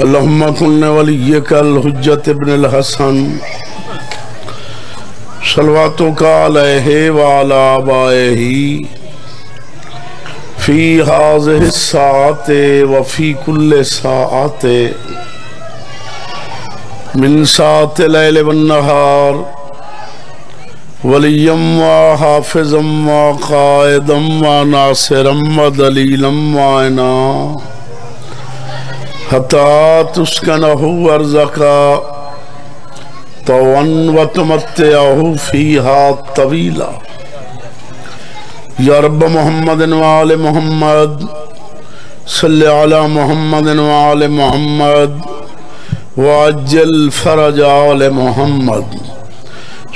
اللہم کن ولیک الحجت ابن الحسن صلواتک علیہ وعلی آبائہ فی ہذہ الساعۃ وفی کل ساعۃ من ساعۃ اللیل والنہار ولیم و حافظم و قائدم و ناصرم و دلیلم و عینا حتی تسکنہ ارزقا طوعا و تمتعہ فیہا طویلا یا رب محمد و آل محمد صلی علی محمد و آل محمد وعجل فرج آل محمد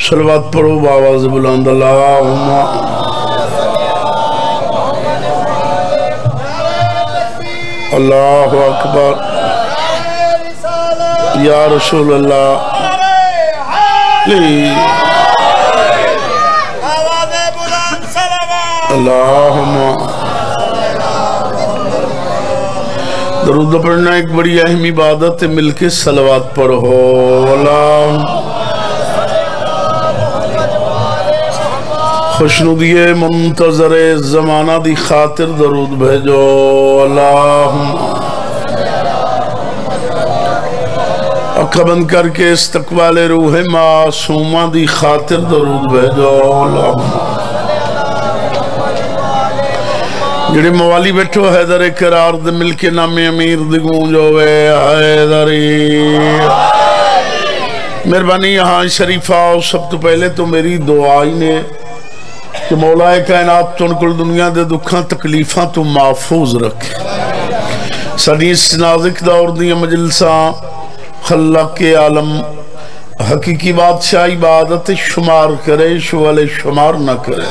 صلوات پڑھو باواز بلند اللہم اللہ اکبر یا رسول اللہ اللہم درود پڑھنا ایک بڑی اہم عبادت ہے، مل کے صلوات پڑھو اللہم خوشنودی منتظر زمانہ دی خاطر درود بھیجو اللہم اکھا بند کر کے استقبال روح معصومہ دی خاطر درود بھیجو اللہم جڑے موالی بیٹھو حیدر قرار دے مل کے نام امیر دی گونجوے حیدری مہربانی یہاں شریف آؤ سب تو پہلے تو میری دعائی نے کہ مولا کائنات تو کل دنیا دے دکھاں تکلیفاں تو محفوظ رکھے ساڈی اس نازک دور دی مجلساں خلاق عالم حقیقی بادشاہ عبادت شمار کرے شوال شمار نہ کرے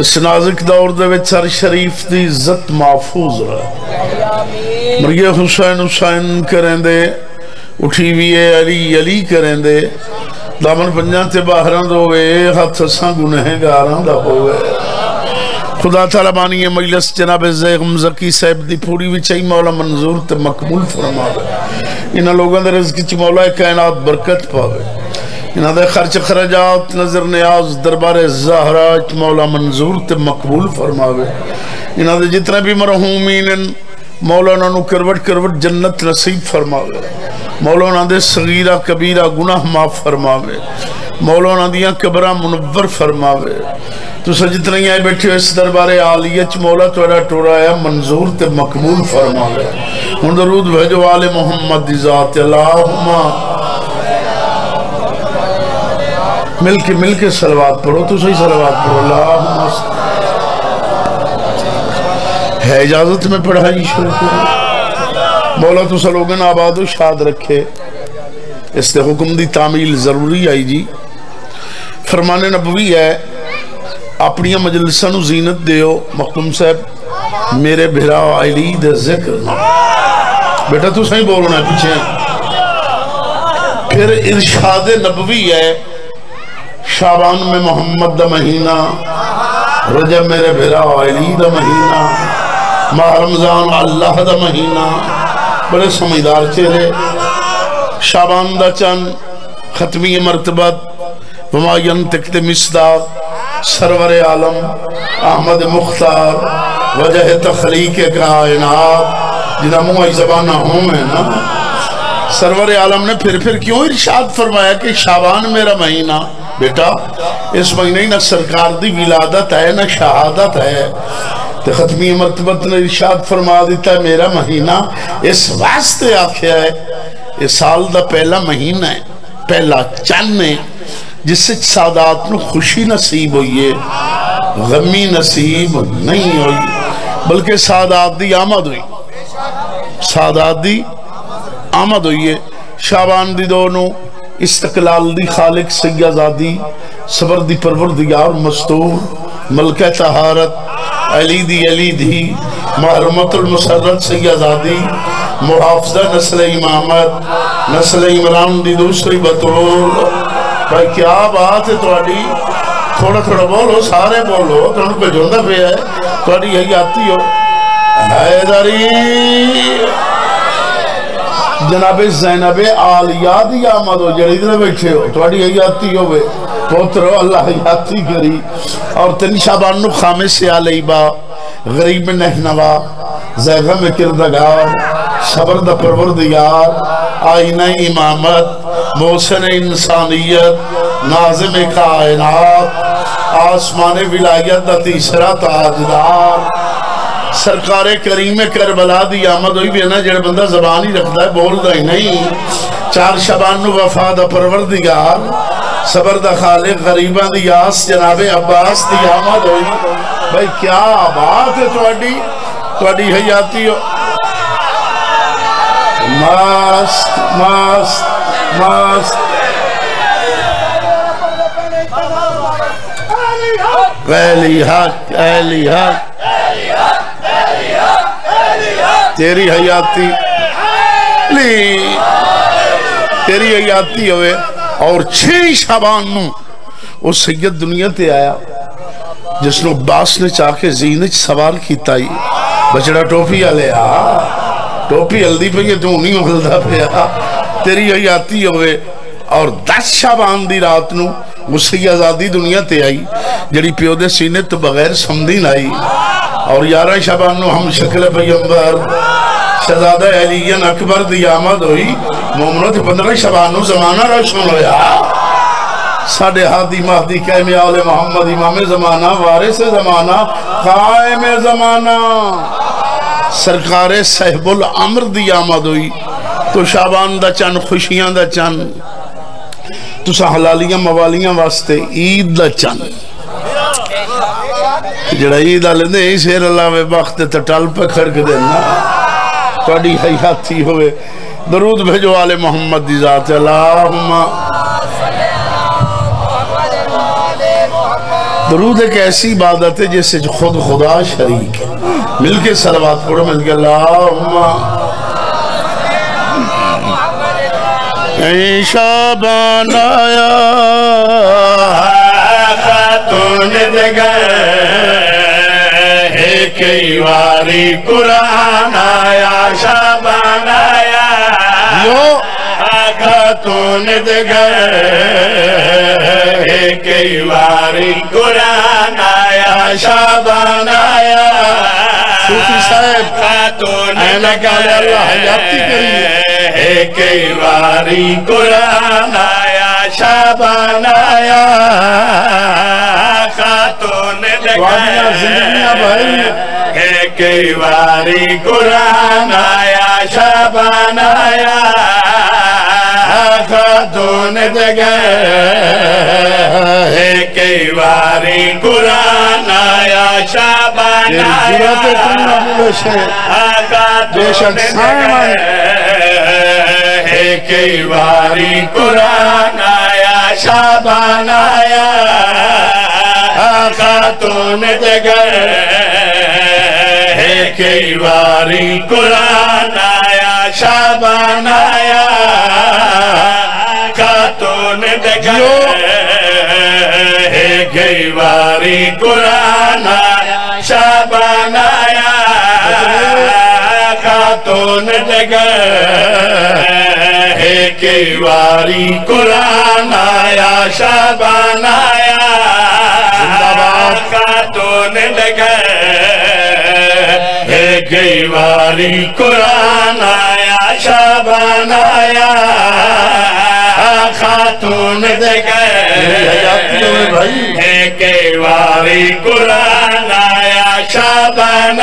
اس نازک دور دے وچ ہر شریف دی عزت محفوظ رہے مرگے حسین حسین کریں دے اٹھی بھی علی علی کریں دے دامن پنجاں تے باہران روے ہاتھ ساں گنہ گاراں دا ہوئے خدا تعالیٰ بانی مجلس جناب زیغم زکی صاحب دی پوری وچائی مولا منظور تے مقبول فرما دے انہاں لوگاں دے رزق چی مولا کائنات برکت پاوے انہاں دے خرچ خرجات نظر نیاز دربار زہراج مولا منظور تے مقبول فرماوے انہاں دے جتنے بھی مرحومین مولانا نو کروٹ کروٹ جنت نصیب فرماوے مولانا دے صغیرہ کبیرہ گناہ معاف فرماوے مولانا دیاں قبرہ منور فرماوے تو سجتنی آئے بیٹھے ہو اس دربار عالیت مولا توڑا ٹوڑایا منظور تے مقبول فرماوے ان درود بھیجو آل محمد دی ذات اللہم مل کے صلوات پڑھو تو صحیح صلوات پڑھو اللہم ہے اجازت میں پڑھائی شروع کرو مولا تو سلوگن آباد و شاد رکھے اس تے حکم دی تعمیل ضروری آئی جی فرمان نبوی ہے اپنی مجلسہ نو زینت دیو مختوم صاحب میرے بھرا علی دے ذکر بیٹا تو صحیح بولنا ہے پیچھے پھر ارشاد نبوی ہے شعبان میں محمد دا مہینہ رجب میرے بھرا علی دا مہینہ ماہ رمضان اللہ دا مہینہ بڑے سمجھدار چہرے شعبان دا چند ختمی مرتبت وما ینتقت مصداق سرور عالم احمد مختار وجہ تخلیق کائنات جنہا منہ زبانہ ہوں میں نا سرور عالم نے پھر کیوں ارشاد فرمایا کہ شعبان میرا مہینہ بیٹا اس مہینہ ہی نہ سرکار دی ولادت ہے نہ شہادت ہے تو ختمی مرتبت نے ارشاد فرما دیتا ہے میرا مہینہ اس واسطے آکھیا ہے اس سال دا پہلا مہینہ ہے پہلا چند ہے جس سے سادات نو خوشی نصیب ہوئی ہے غمی نصیب نہیں ہوئی بلکہ سادات دی آمد ہوئی سادات دی آمد ہوئی ہے شعبان دی دونوں استقلال دی خالق سیدازادی صبر دی پروردگار مستور ملکہ طہارت علی دی محرمت المسرت سیدازادی محافظہ نسل امامت نسل عمران دی دوسری بطول بھائی کیا بات ہے توڑی تھوڑا بولو سارے بولو تھوڑا پہ جوندہ پہ ہے توڑی یہی آتی ہو حیدری جناب زینب عالیہ دی آمد ہو جڑی ادھر بیٹھے ہو تھوڑی حیاتی ہوئے پوترو اللہ حیاتی کری اور 3 شعبان نو خامس سے علیبہ غریب نحنوا زیغم کردگار صبر دا پروردگار آئینہ امامت محسن انسانیت ناظم کائنات آسمان ولایت دا تیسرا تاجدار سرکار کریم کربلا دی آمد ہوئی بھی ہے نا جڑے بندہ زبان ہی رکھتا ہے بول دا ہی نہیں 4 شعبان نو وفا دا پروردگار صبر دا خالق غریبان دی آس جناب عباس دی آمد ہوئی بھائی کیا بات ہے توڑی حیاتی ہو مست مست مست پہلی حق اہلی حق تیری حیاتی تیری حیاتی ہوئے اور 6 شعبان نو وہ سید دنیا تے آیا جس نو عباس نے چاہ کے زینچ سوال کیتا ہی بچڑا ٹوپی آلے ٹوپی ہلدی پہ یہ تو نہیں ہلدا پہ تیری حیاتی ہوئے اور 10 شعبان دی رات نو غصی آزادی دنیا تے آئی جڑی پیو دے سینے تو بغیر سمدین آئی اور 11 شعبان نو ہم شکل پیمبر شہزادہ علیین اکبر دی آمد ہوئی مومنوں تے 15 شعبان نو زمانہ روشن ہویا ساڑھے ہادی مہدی قائم آل محمد امام زمانہ وارث زمانہ قائم زمانہ سرکار صاحب العمر دی آمد ہوئی تو شعبان دا چند خوشیاں دا چند تو سا حلالیاں موالیاں واسطے عید دا چند جڑا عید آلے دے ہی سیر اللہ میں بخت تٹال پہ کھڑک دینا توڑی حیاتی ہوئے درود بھیجو آل محمد دی ذات اللہم درود ایک ایسی عبادت ہے جیسے خود خدا شریک ہے مل کے صلوات پڑھو مل کے اللہم اے شعبان آیا خاتون دگر ہے کئی واری قرآن آیا شعبان آیا خاتون دگر ہے کئی واری قرآن آیا شعبان آیا صوفی صاحب خاتون دگر اللہ حیاتی کریے ہے کئی واری قرآن آیا شعبان آیا خاتون دگر ہے کئی واری قرآن آیا شعبان آیا خاتون دگر ہے کئی واری قرآن آیا شعبان آیا خاتون دگر ہے کئی واری قرآن آیا شعبان آیا خاتون دگر ہے کئی واری قرآن آیا شعبان آیا خاتون دگر ہے کئی واری قرآن آیا شعبان آیا خاتون دگر ہے کئی واری قرآن آیا شعبان آیا خاتون دگر ہے کئی واری قرآن آیا شعبان آیا خاتون دگر ہے کئی واری قرآن آیا شعبان آیا خاتون دگر ہے کئی واری قرآن آیا شعبان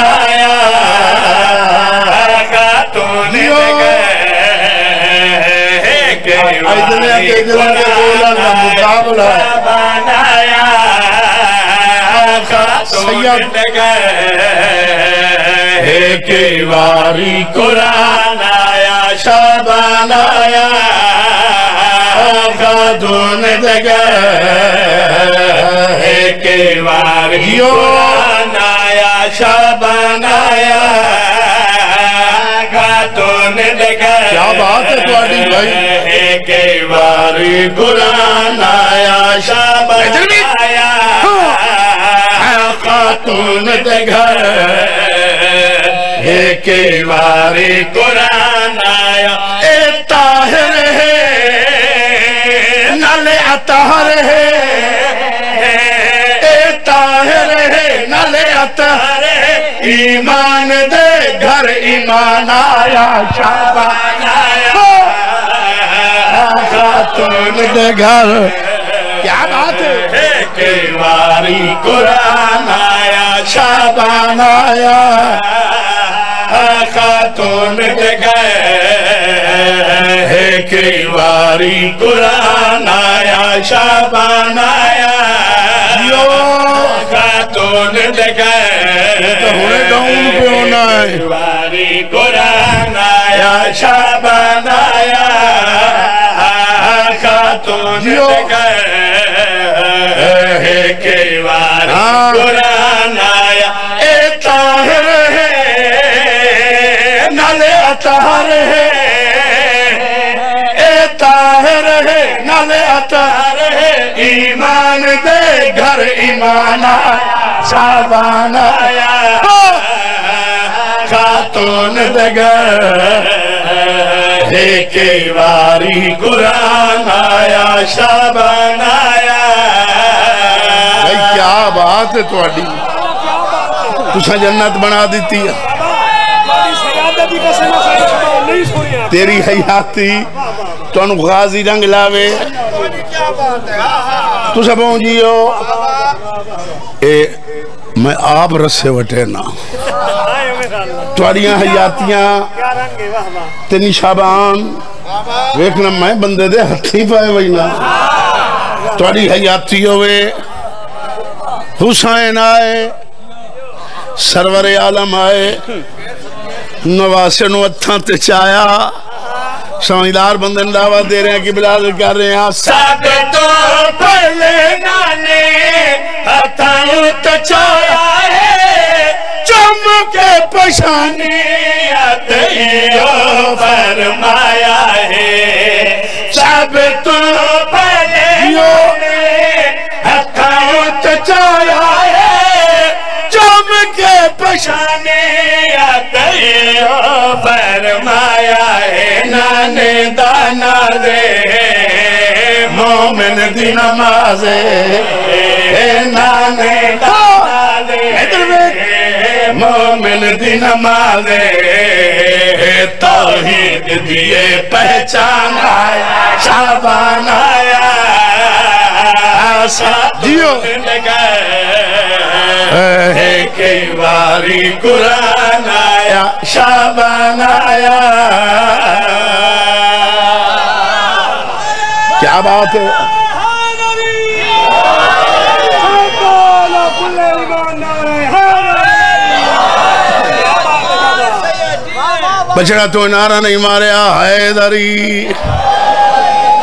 آیا خاتون دگر ہے کئی واری قرآن آیا شعبان آیا خاتون دگر ہے کئی واری قرآن آیا شعبان آیا خاتون دگر کیا بات ہے تواڈی بھائی ہے کئی واری قرآن آیا شعبان آیا خاتون دگر ہے کئی واری قرآن آیا اطہر ہے اے طاہر ہے نالے اطہر ہے ایمان دے گھر ایمان آیا شابان آیا خاتون دے گھر کیا بات ہے کیواری قرآن آیا شابان آیا خاتون دے گھر کیواری قرآن آیا شابان آیا خاتون دے گھر کیواری قرآن آیا شابان آیا خاتون دے گھر کیواری قرآن آیا اے طاہر ہے نالے اطہر ہے اے طاہر ہے نالے اطہر ہے ایمان دے گھر ایمان آیا شابان آیا خاتون دے گھر کیواری قرآن آیا شابان آیا کیا بات ہے تواڈی تسا جنت بنا دیتی ہے تیری حیاتی تو انو غازی رنگ لاوے تو سب جیو میں آپ رسے وٹے نا تواریاں حیاتیاں تینی شابان ویکھنا میں بندے دے ہتھی پائے وینا تواری حیاتی ہوئے حسین آئے سرور عالم آئے نواسے نو اتھاں تے چایا سمجھدار بندن دعویٰ دے رہے ہیں کہ بلال کر رہے ہیں ساتھ تو پہلے نانے اتھاں تے چایا ہے چم کے پشانے اتھیو فرمایا ہے سب تو پہلے نانے اتھاں تے چایا ہے چم کے پشانے اتھیو فرمایا ہے نانے دانا دے مومن دی نمازے نانے دانا دے مومن دی نمازے توحید دیئے پہچان آیا شابان آیا جیو کیواری قرآن آیا شابان آیا کیا بات ہے بچڑا تو نعرہ نہیں ماریا حیدری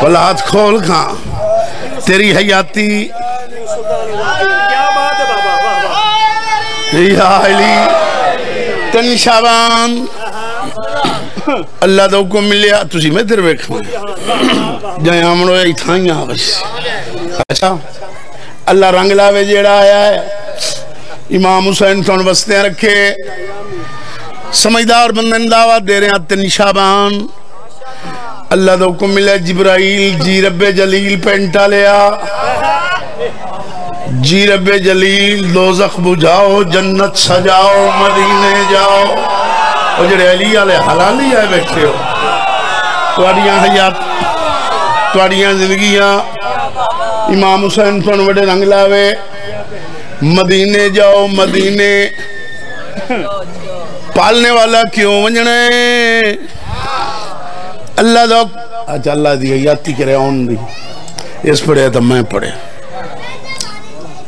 پلات کھول کھاں تیری حیاتی یا علی تن شابان اللہ دو کو ملیا تُسی میں در بیکھوں جائیں آمنو ہے اتھائیاں بس اچھا اللہ رنگ لاوے جیڑا آیا ہے امام حسین تون بستیں رکھے سمجھدار بندن دعویٰ دے رہے ہیں تن شابان اللہ دو کو ملے جبرائیل جی رب جلیل پینٹا لیا جی رب جلیل دوزخ بجھاؤ جنت سجاؤ مدینے جاؤ اور جڑے علی علیہ حلالی آئے بیٹھے ہو تواریاں حیات تواریاں زندگیاں امام حسین تون وڈے رنگ لاوے مدینے جاؤ مدینے پالنے والا کیوں ونجنے اللہ دو اچھا اللہ دی حیاتی کرے آن دی اس پڑھے تو میں پڑھے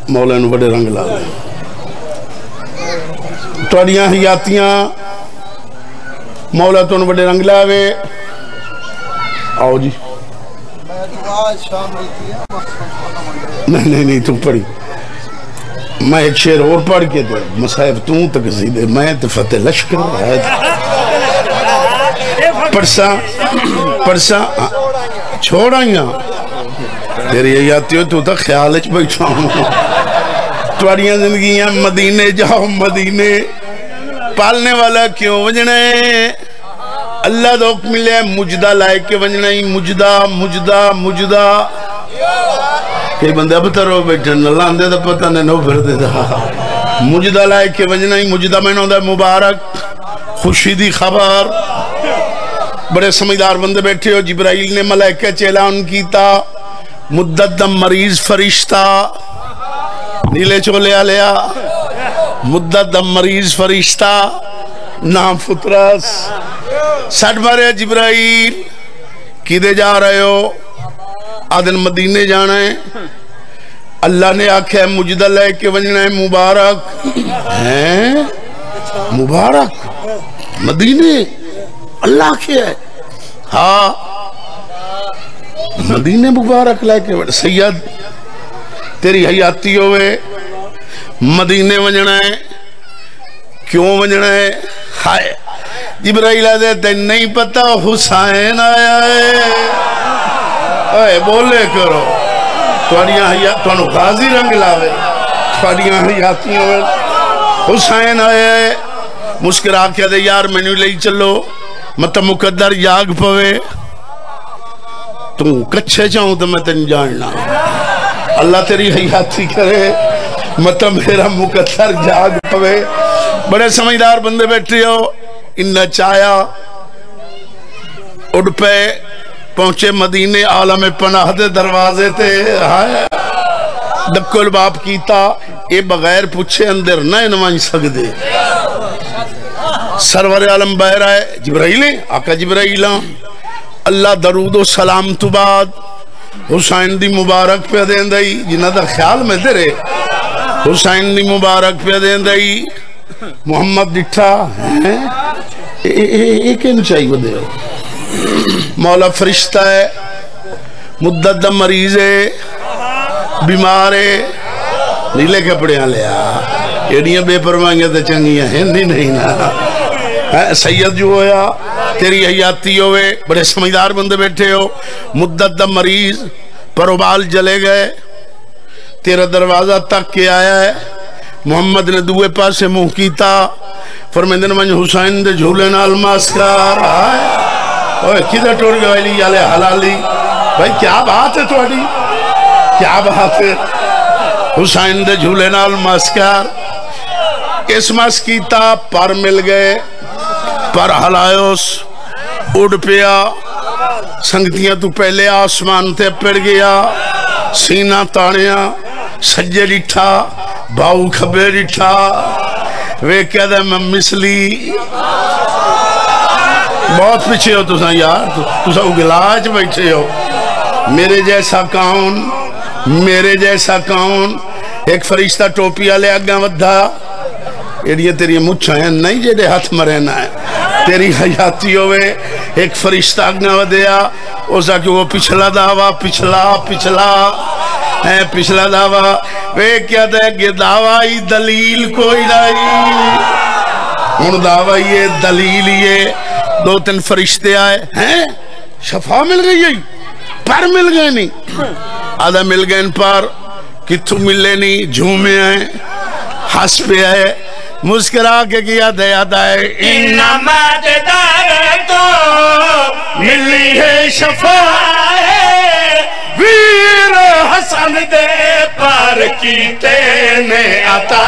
مولا نو بڑے رنگ لاوے تواریاں حیاتیاں مولا تو نو بڑے رنگ لاوے آؤ جی نہیں تم پڑھی میں ایک شعر اور پڑھ کے دے مصاحب توں تک زیدے میں فتح لشکر ہے پرسا چھوڑائیاں تیری حیاتیوں تو تک خیالچ بیٹھا ہوں تواریاں زندگیاں مدینے جاؤ مدینے پالنے والا کیوں وجنے اللہ دوک ملے مجدہ لائے کے وجنے مجدہ کہ بندے اب ترو بیٹھن اللہ اندے دا پتہ نے نو پھر دے دا مجدہ لائے کہ وجنہ ہی مجدہ میں نو دا مبارک خوشی دی خبر بڑے سمجھدار بندے بیٹھے ہو جبرائیل نے ملائکہ چیلان کیتا مدت دم مریض فرشتہ نیلے چولے آلیا مدت دم مریض فرشتہ نام فطرس سٹ بارے جبرائیل کی دے جا رہے ہو آدن مدینے جانا ہے اللہ نے آکھا ہے مجدہ لے کے وجنہ ہے مبارک ہیں مبارک مدینے اللہ کیا ہے ہاں مدینے مبارک لے کے سید تیری حیاتی ہوئے مدینے وجنہ ہے کیوں وجنہ ہے ہائے جبرائیل آدھے نہیں پتا حسین آیا ہے اے بولے کرو توانو غازی رنگ لاوے توانیاں حیاتی ہوئے حسین آیا ہے مسکرا کیا دے یار میں نے لئی چلو مطلب مقدر جاگ پوے تم کچھے چاہوں تو میں تن جاننا اللہ تیری حیاتی کرے مطلب میرا مقدر جاگ پوے بڑے سمجھدار بندے بیٹھے ہو انہا چایا اڑ پہ پہنچے مدینے عالم پناہ دے دروازے تے دکل باپ کیتا اے بغیر پوچھے اندر نہ انوائن سکدے سرور عالم بہر آئے جبرائیل آقا جبرائیل اللہ درود و سلام تو بعد حسین دی مبارک پہ دیں دائی جنہ دا خیال میں دے رہے حسین دی مبارک پہ دیں دائی محمد ڈٹھا ایک انچائی بدے ہو مولا فرشتہ ہے مدت دم مریض ہے بیمار ہے نیلے کپڑے ہاں لیا ایڈیاں بے پرمائیاں تے چنگیاں ہیں نہیں نا سید جو ہویا تیری حیاتی ہوئے بڑے سمجھدار بندے بیٹھے ہو مدت دم مریض پروبال جلے گئے تیرا دروازہ تک کے آیا ہے محمد نے دوے پاس سے منہ کیتا فرمیندن من حسین دے جھولے نال ماسکار آئے کدھر ٹوڑ گئے یالے حلالی بھائی کیا بات ہے توڑی کیا بات ہے حسین دے جھولے نال ماسکار اس ماس کیتا پر مل گئے پر حلائیوس اڑ پیا سنگتیاں تو پہلے آسمان تے پڑ گیا سینہ تانیاں سجے ڈٹھا باؤ کھبے ڈٹھا وہ کہہ دے میں مثلی بہت پیچھے ہو تو سا یار تو سا اگلاج بیٹھے ہو میرے جیسا کون ایک فرشتہ ٹوپی آلے آگاں ودھا ایڈیے تیری مچھا ہیں نہیں جیڑے ہاتھ مرہنا ہے تیری حیاتی ہوئے ایک فرشتہ آگاں ودھیا اوزا کہ وہ پچھلا دعویٰ پچھلا دعویٰ وہ کیا دے کہ دعویٰ دلیل کوئی نہیں ان دعویٰ یہ دلیل یہ دو تین فرشتے آئے ہیں شفا مل گئی ہے پر مل گئے نہیں آدھا مل گئے ان پر کتھو ملے نہیں جھومے آئے ہس پہ آئے مسکرا کے کیا دے آدھا ہے انما دار تو ملی ہے شفا ویر حسن دے پر کیتے نے عطا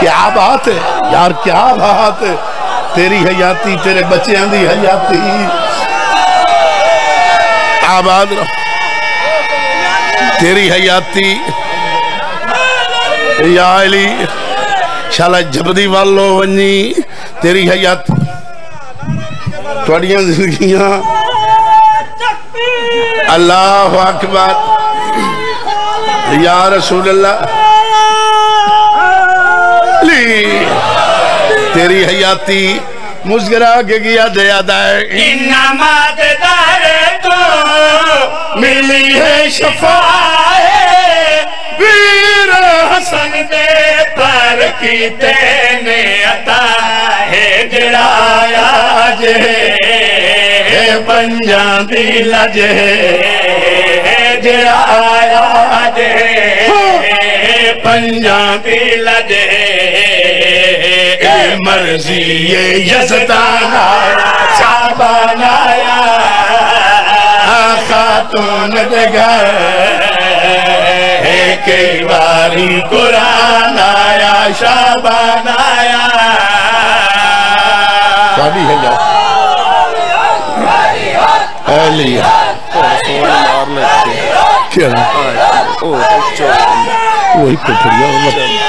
کیا بات ہے یار کیا بات ہے تیری حیاتی تیرے بچے آندھی حیاتی آباد رہو تیری حیاتی یا علی شالہ جبدی والو ونی تیری حیاتی توڑیاں زندگیاں اللہ اکبر یا رسول اللہ تیری حیاتی مسگرہ کے گیا دیا دائے انما دار تو ملی ہے شفاء ویر حسن دے پر کیتے نے عطا ہے جڑایا جے پنجان دی لجے جڑایا جے پنجان دی لجے اے مرضی یزدان آیا صاحبان آیا خاتون دے گھر ایک باری قرآن آیا شابان آیا شادی ہے جا اہلیہ کیا وہی پڑھیا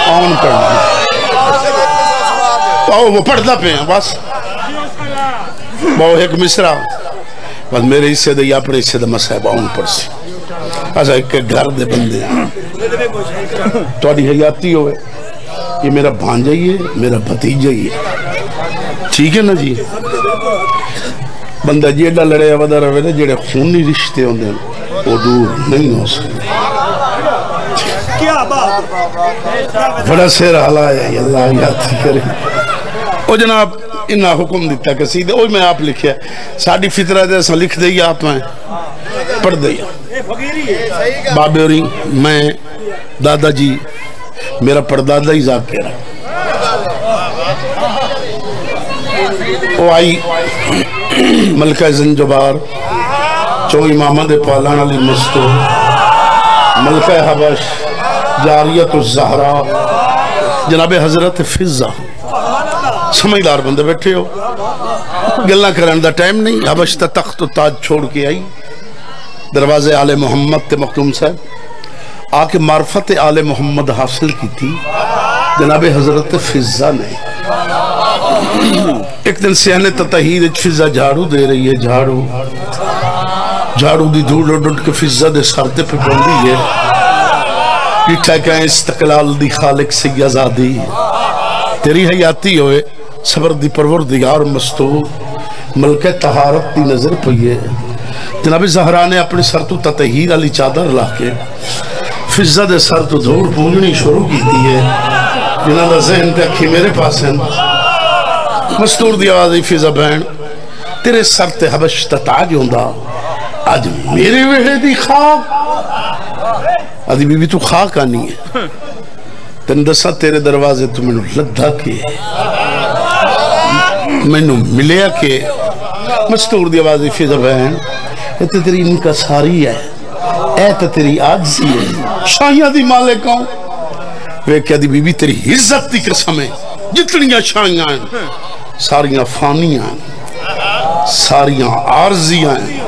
آن پڑھنا وہ پڑھتا پہ ہیں بس وہ ایک مصرہ بس میرے حصے دے یا اپنے حصے دے مسائب آن پڑھ سی ایسا ایک گھر دے بندے ہیں تو آدھی حیاتی ہوئے یہ میرا بھانجا ہی ہے میرا بھتیجا ہی ہے ٹھیک ہے نا جی بندہ جیڑا لڑے ودا رہے نا جیڑے خونی رشتے ہوں دے وہ دور نہیں ہو سکتے بڑا سیر حالا ہے اللہ یادی کرے او جناب انہا حکم دیتا کہ سیدھے اوہ میں آپ لکھیا ساڑھی فطرہ دے سا لکھ دے آپ میں پڑھ دے بابے اور میں دادا جی میرا پردادا ہی ذاکر ہے وہ آئی ملکہ زنجبار چو امامہ دے پالانا لی مستو ملکہ حبش جاریت الزہرہ جناب حضرت فضہ سمجھدار بندے بیٹھے ہو گلنا کرنے دا ٹائم نہیں حبش تا تخت و تاج چھوڑ کے آئی دروازے آل محمد تے مختوم صاحب آکے معرفت آل محمد حاصل کی تھی جناب حضرت فضہ نے ایک دن سیانے تطہید فضہ جھاڑو دے رہی ہے جھاڑو دی دھوڑ ڈٹ کے فضہ دے سارتے پہ بندی ہے پیٹھا کہیں استقلال دی خالق سے آزادی تیری حیاتی ہوئے صبر دی پروردگار مستور ملکہ طہارت دی نظر پہیے جناب زہرا نے اپنے سر تو تطہیر علی چادر لا کے فضہ دے سر تو دھوڑ پونجنی شروع کی دی ہے جنہاں دا ذہن پہ اکھی میرے پاس ہیں مستور دی آوازی فضہ بہن تیرے سر تے حبش تتاج ہوندہ آج میرے ویڑے دی خاک آدھی بی بی تو خاک آنی ہے تن دسا تیرے دروازے تو میں نے لدھا کے میں نے ملیا کے مستور دی آوازی فضہ بہن اے تے تیری ان کا ساری ہے اے تے تیری آجزی ہے شاہیاں دی مالکوں وہ کہہ دی بی بی تیری عزت دی قسم ہے جتنیاں شاہیاں ہیں ساریاں فانیاں ہیں ساریاں عارضیاں ہیں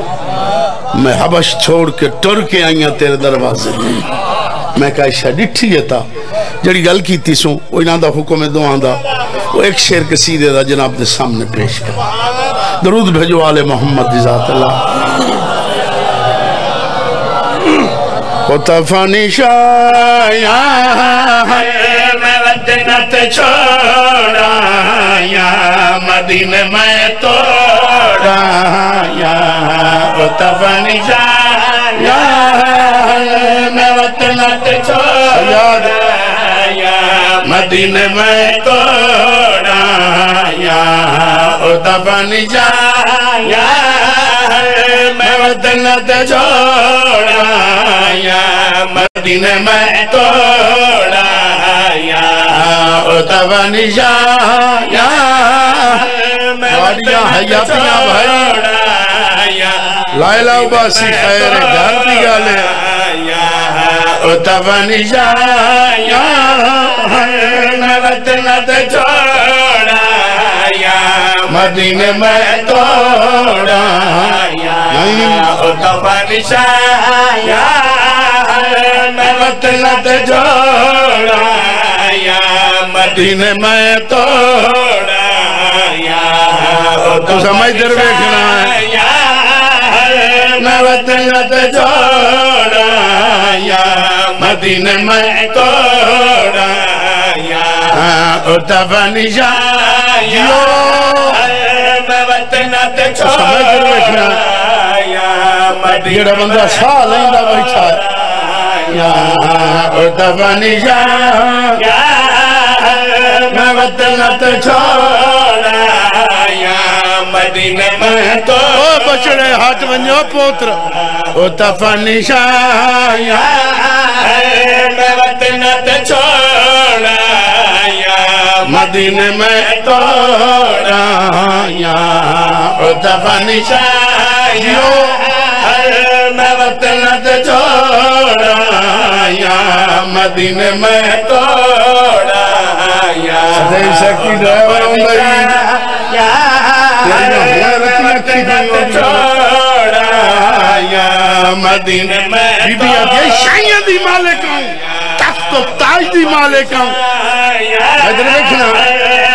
میں حبش چھوڑ کے ٹر کے آئیاں تیرے دروازے میں کہا شاہ ڈٹھی ہے تا جڑی گل کی تیسوں وہ انہاں دا حکم دعاں دا وہ ایک شعر کے سیدھے دا جناب دے سامنے پیش کر درود بھیجو آل محمد ذات اللہ وطفانی شایا میں وطنت چھوڑا یا مدینہ میں توڑا یا وطفانی شایا میں وطنت چھوڑا یا مدینہ میں توڑا یا وطفانی شایا میں وطنت چھوڑا یا مدینہ میں توڑا یا اتبانی شایا میں وطنت چھوڑا یا لائلہ باسی خیر گھر دیا لے یا اتبانی شایا میں وطنت چھوڑا یا مدینہ میں توڑا یا اتبانی شایا میں وطنت چھوڑا یا مدینہ میں توڑا یا تو سمجھ در بیٹھنا ہے میں وطنت چھوڑا یا مدینہ میں توڑا یا اتبانی شایا میں وطنت چھوڑا یا مدینہ بندہ ساہ لیندہ بیٹھا ہے یا اتبانی شایا میں وطنت چھوڑا یا مدینہ میں تو بچڑے ہاتھ ونجو پوتر اتبانی شایا میں وطنت چھوڑا یا مدینہ میں توڑا یا اتبانی شایا میں وطن تے چھوڑا یا مدینے میں توڑا یا صدیق شکی ڈرائیور ہوں گئی میں وطن تے چھوڑا یا مدینے میں بی بی آتی شائیاں دی مالک ہوں تخت و تاج دی مالک ہوں ادھر دیکھنا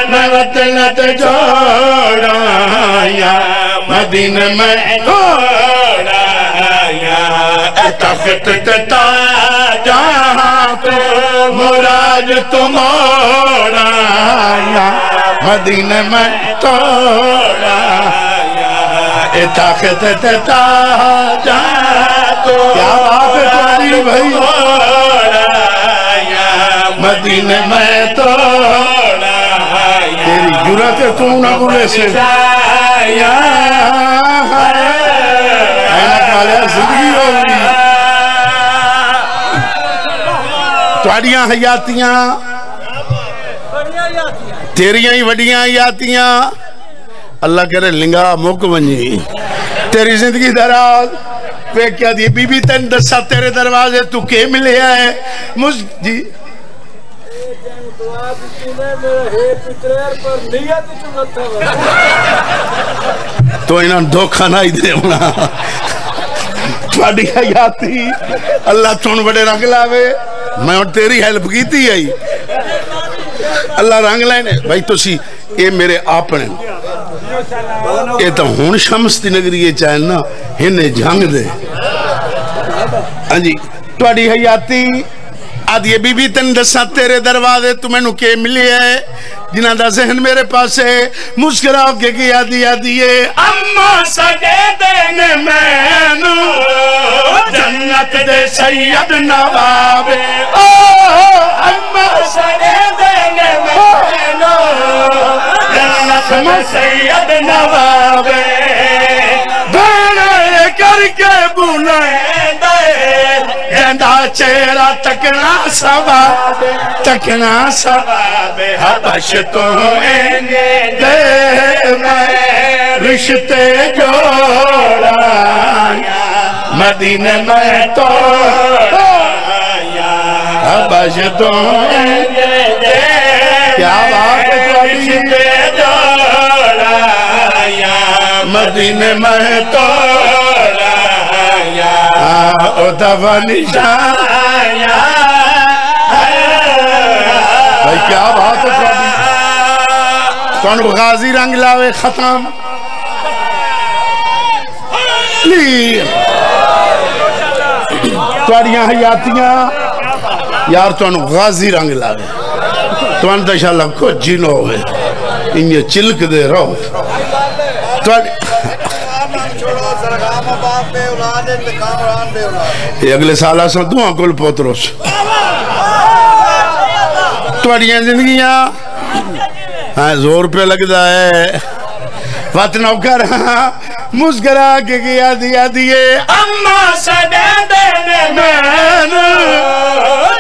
میں وطن تے چھوڑا یا مدینے میں توڑا یا تخت تاج تو مراد تمہارا یا مدینے میں توڑا یا تخت تاج تو کیا بات ہے تمہاری بھائی یا مدینے میں توڑا تیری جرات ہے تو نہ بولے سے زندگی ہوگی تواڈیاں حیاتیاں تیریاں ہی وڈیاں حیاتیاں اللہ کرے لنگا مک ونجی تیری زندگی دراز پہ کیا دی بی بی تین دسا تیرے دروازے تو کے ملے آئے مجھ جی تو انہاں دھوکھا نہ ہی دے ہونا تھوڑی حیاتی اللہ تون بڑے رنگ لاوے میں اور تیری ہیلپ کی تھی آئی اللہ رنگ لائنے بھائی تو سی اے میرے آپنے اے تو ہون شمس دی نگری یہ چاہیں نا ہنے جھنگ دے ہاں جی تھوڑی حیاتی آدھ یہ بی بی تن دسا تیرے دروازے تمہیں نو کے ملی ہے جنہ دا ذہن میرے پاس ہے مسکراؤ کے گیا دیا دیئے اما سجے دینے میں نو جنت دے سید نواب اما سجے دینے میں نو جنت دے سید نواب بھانے کر کے بولائے چہرہ تکنا سواب حبش تو دے میں رشتے جوڑا مدینے میں توڑا حبش تو دے کیا بات ہے رشتے جوڑا مدینے میں توڑا او دفع نشان بھائی کیا بات ہے کون غازی رنگ لاوے ختم توڑیاں حیاتیاں یار تون غازی رنگ لاوے تون دشاللہ کچھ جنو ہوئے انہیں چلک دے رہو یہ اگلے سالہ سے دعا کل پوتروس توڑیاں زندگیاں زور پہ لگ دا ہے وطنوں کر مسکرا کے گیا دیا دیئے اما سجے دینے میں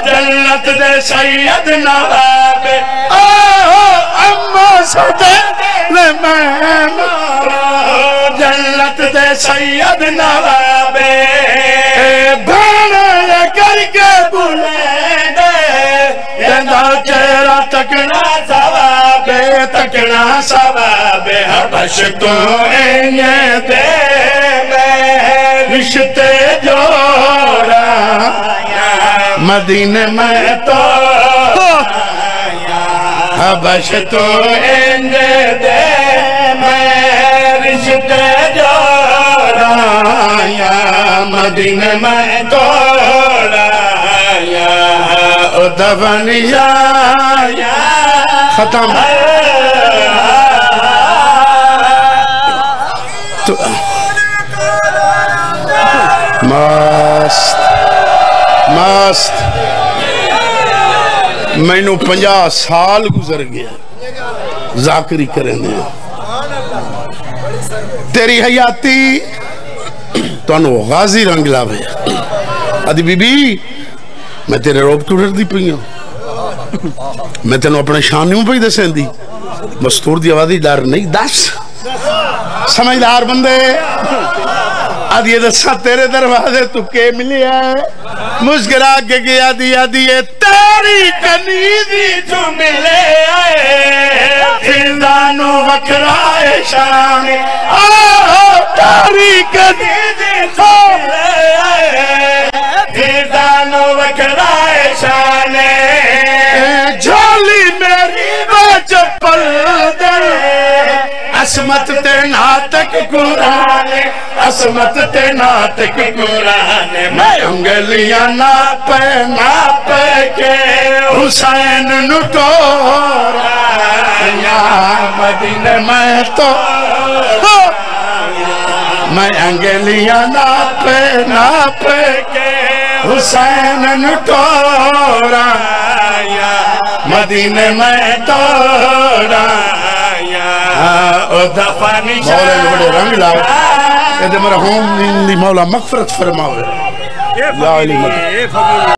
جنت دے سید نواب اما سجے دینے میں جنت دے سید نواب بھانے کر کے بولے دے جندہ چہرہ تکنا سواب حبش تو انہیں دے میں رشتے جوڑا مدینے میں تو حبش تو انہیں دے میں رشتے جوڑا مدینے میں توڑا دفع نشان ختم مست میں نو 50 سال گزر گیا ذاکری کریں دے تیری حیاتی تو انو غازی رنگ لاوے ادھی بی بی میں تیرے روب ٹوٹر دی پئیاں میں تینوں اپنے شانیوں پہ ہی دسیں دی مستور دی آوازی ڈر نہیں دس سمجھدار بندے آدھی دسا تیرے دروازے تو کے ملی ہے مسکرا کے گیا دیا دیے تیری کنیزی جو ملے آئے فردانو وکرائے شان تیری کنیزی جو ملے آئے فردانو وکرائے شان جھولی میری چپل در عصمت تے ناطق قرآن عصمت تے ناطق قرآن میں انگلیاں ناپ کے حسین نٹورا یا مدینہ میں تو میں انگلیاں ناپ کے حسین نٹورا مدینہ میں توڑا مولا نے بڑے رنگ لاؤ کہ میرا ہوم دی مولا مغفرت فرماؤ یا علی مدد